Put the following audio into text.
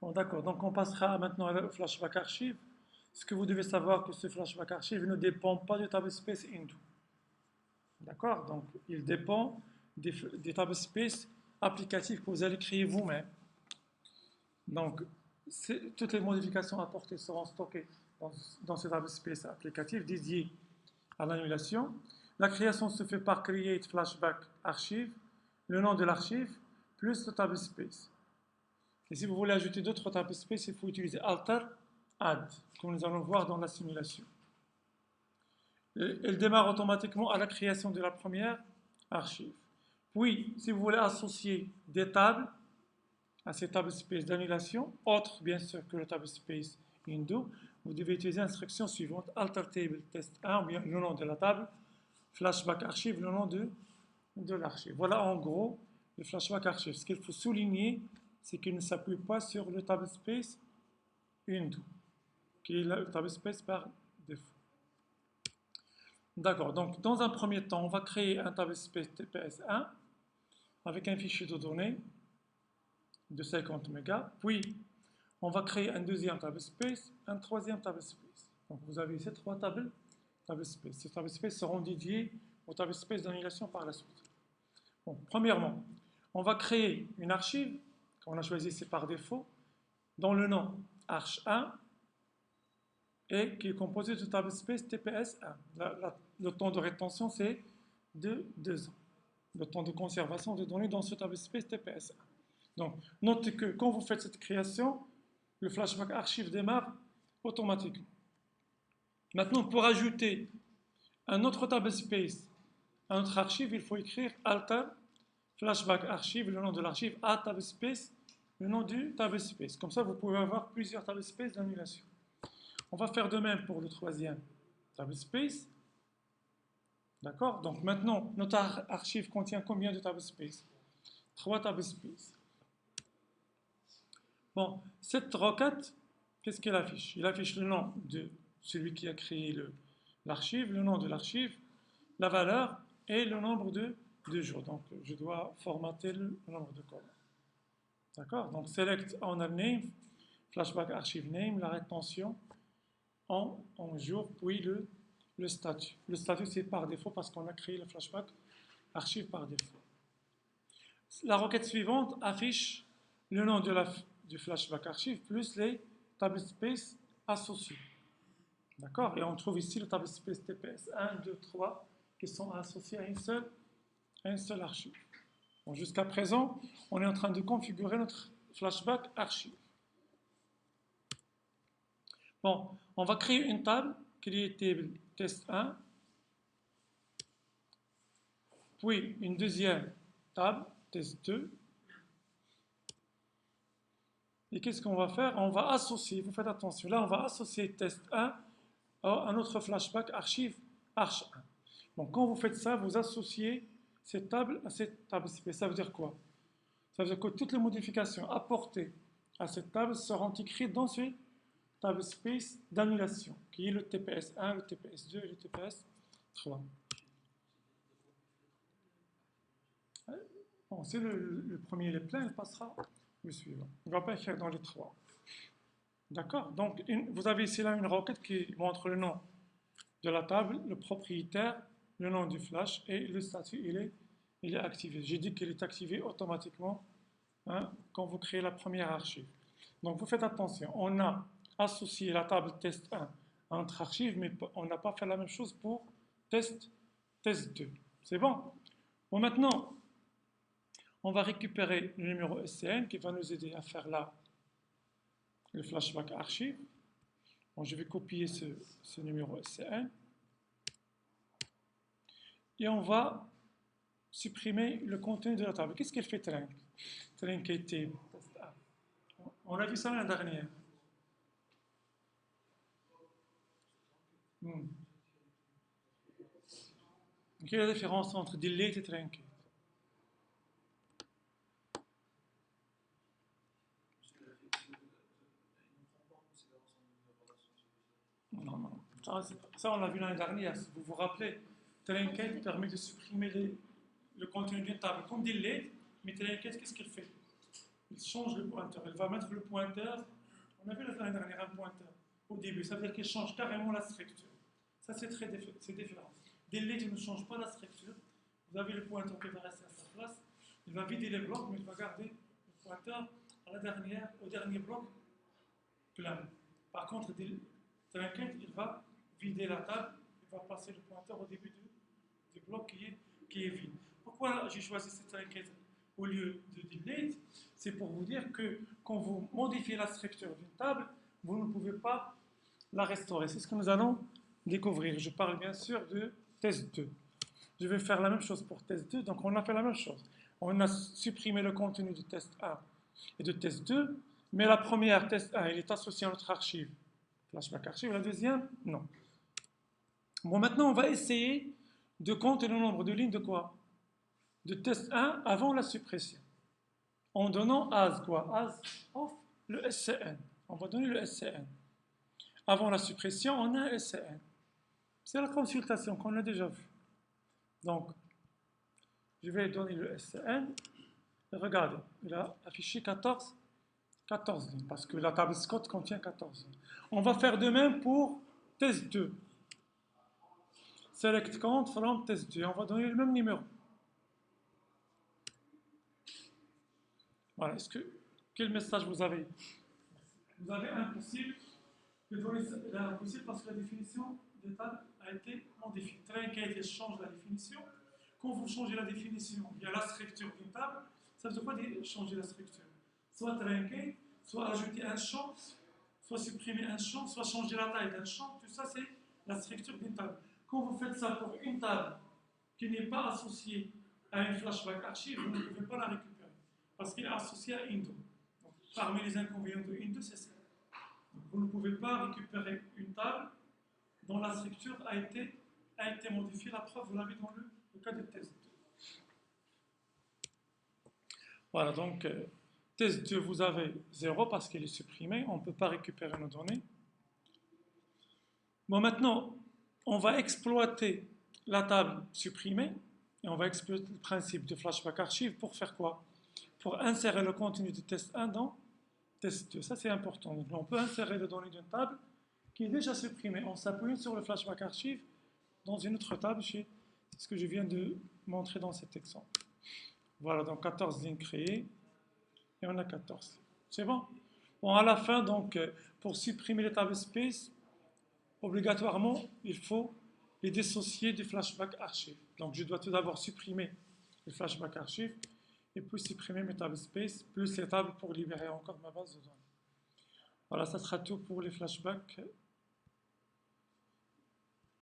Bon, d'accord, donc on passera maintenant au flashback archive. Ce que vous devez savoir que ce flashback archive ne dépend pas du table space into. D'accord? Donc il dépend des table space applicatifs que vous allez créer vous-même. Donc toutes les modifications apportées seront stockées dans ce table space applicatif dédié à l'annulation. La création se fait par create flashback archive, le nom de l'archive, plus le table space. Et si vous voulez ajouter d'autres table space, il faut utiliser alter, add, comme nous allons voir dans la simulation. Elle démarre automatiquement à la création de la première archive. Puis, si vous voulez associer des tables à ces table space d'annulation, autres bien sûr que le table space undo, vous devez utiliser l'instruction suivante, alter table test 1, ou bien le nom de la table, flashback archive, le nom de l'archive. Voilà en gros le flashback archive. Ce qu'il faut souligner, c'est qu'il ne s'appuie pas sur le table space undo, qui est le table space par défaut. D'accord, donc dans un premier temps, on va créer un table space TPS1 avec un fichier de données de 50 mégas, puis on va créer un deuxième table space, un troisième table space. Donc vous avez ces trois tables space. Ces table space seront dédiés au table space d'annulation par la suite. Bon, premièrement, on va créer une archive, qu'on a choisi c'est par défaut, dont le nom arch1 et qui est composé de table space TPS1. Le temps de rétention c'est de 2 ans. Le temps de conservation des données dans ce table space TPS1. Donc, notez que quand vous faites cette création, le flashback archive démarre automatiquement. Maintenant, pour ajouter un autre table space à notre archive, il faut écrire alter flashback archive, le nom de l'archive, à table space, le nom du table space. Comme ça, vous pouvez avoir plusieurs table space d'annulation. On va faire de même pour le troisième table space. D'accord? Donc maintenant, notre archive contient combien de table space? 3 table space. Bon, cette requête, qu'est-ce qu'elle affiche? Il affiche le nom de celui qui a créé l'archive, le nom de l'archive, la valeur et le nombre de jours. Donc, je dois formater le nombre de colonnes. D'accord? Donc, select owner name, flashback archive name, la rétention en jour, puis le statut. Le statut, c'est par défaut parce qu'on a créé le flashback archive par défaut. La requête suivante affiche le nom du flashback archive plus les table space associés. D'accord? Et on trouve ici le table space TPS 1, 2, 3 qui sont associés à une seule archive. Bon, jusqu'à présent, on est en train de configurer notre flashback archive. Bon, on va créer une table, create table test 1, puis une deuxième table, test 2. Et qu'est-ce qu'on va faire? On va associer, vous faites attention, là on va associer test 1 à notre flashback archive arch1. Donc quand vous faites ça, vous associez cette table à cette table space. Ça veut dire quoi? Ça veut dire que toutes les modifications apportées à cette table seront écrites dans ce table space d'annulation, qui est le TPS1, le TPS2 et le TPS3. Bon, si le premier est plein, il passera le suivant. Il ne va pas écrire dans les trois. D'accord? Donc, vous avez ici là une requête qui montre le nom de la table, le propriétaire, le nom du flash et le statut, il est activé. J'ai dit qu'il est activé automatiquement quand vous créez la première archive. Donc, vous faites attention. On a associé la table test 1 à notre archive, mais on n'a pas fait la même chose pour test 2. C'est bon? Bon, maintenant, on va récupérer le numéro SCN qui va nous aider à faire là le flashback archive. Bon, je vais copier ce numéro SCN. Et on va supprimer le contenu de la table. Qu'est-ce qu'elle fait Trink? Trinket table. On a vu ça l'année dernière. Quelle est la différence entre delete et trinket? Non, non. Ça on l'a vu l'année dernière. Si vous vous rappelez, trinket permet de supprimer le contenu d'une table. Comme delete, mais trinket, qu'est-ce qu'il fait? il change le pointeur. Il va mettre le pointeur. On a vu la semaine dernière un pointeur au début. Ça veut dire qu'il change carrément la structure. Ça, c'est différent. Delete, il ne change pas la structure. Vous avez le pointeur qui va rester à sa place. Il va vider les blocs, mais il va garder le pointeur au dernier bloc plein. Par contre, Trinket, il va vider la table. Il va passer le pointeur au début du bloc qui est vide. Pourquoi j'ai choisi cette Trinket au lieu de delete? C'est pour vous dire que quand vous modifiez la structure d'une table, vous ne pouvez pas la restaurer. C'est ce que nous allons découvrir. Je parle bien sûr de test 2. Je vais faire la même chose pour test 2. Donc on a fait la même chose. On a supprimé le contenu de test 1 et de test 2, mais la première, test 1, elle est associée à notre archive, flashback archive, la deuxième, non. Bon, maintenant on va essayer de compter le nombre de lignes de quoi? De test 1 avant la suppression. En donnant as quoi? As of le SCN. On va donner le SCN. Avant la suppression, on a un SCN. C'est la consultation qu'on a déjà vue. Donc, je vais donner le SCN. Et regardez, il a affiché 14 lignes, parce que la table Scott contient 14 lignes. On va faire de même pour test 2. Select count from test 2. On va donner le même numéro. Voilà, quel message vous avez? Vous avez impossible. Impossible parce que la définition de table a été modifiée. Trinket change la définition. Quand vous changez la définition via la structure d'une table, ça veut dire quoi changer la structure? Soit trinquer, soit ajouter un champ, soit supprimer un champ, soit changer la taille d'un champ. Tout ça, c'est la structure d'une table. Quand vous faites ça pour une table qui n'est pas associée à une flashback archive, vous ne pouvez pas la récupérer parce qu'elle est associée à Indo. Donc, parmi les inconvénients de Indo, c'est ça. Donc, vous ne pouvez pas récupérer une table dont la structure a été modifiée. La preuve, vous l'avez dans le cas de test 2. Voilà, donc test 2, vous avez 0 parce qu'il est supprimé. On ne peut pas récupérer nos données. Bon, maintenant, on va exploiter la table supprimée et on va exploiter le principe de flashback archive pour faire quoi? Pour insérer le contenu de test 1 dans test 2. Ça, c'est important. Donc, on peut insérer les données d'une table qui est déjà supprimée en s'appuyant sur le flashback archive dans une autre table. C'est ce que je viens de montrer dans cet exemple. Voilà, donc 14 lignes créées et on a 14. C'est bon? Bon, à la fin, donc, pour supprimer les tables space, obligatoirement, il faut les dissocier du flashback archive. Donc, je dois tout d'abord supprimer le flashback archive et puis supprimer mes tables space, plus les tables pour libérer encore ma base de données. Voilà, ça sera tout pour les flashbacks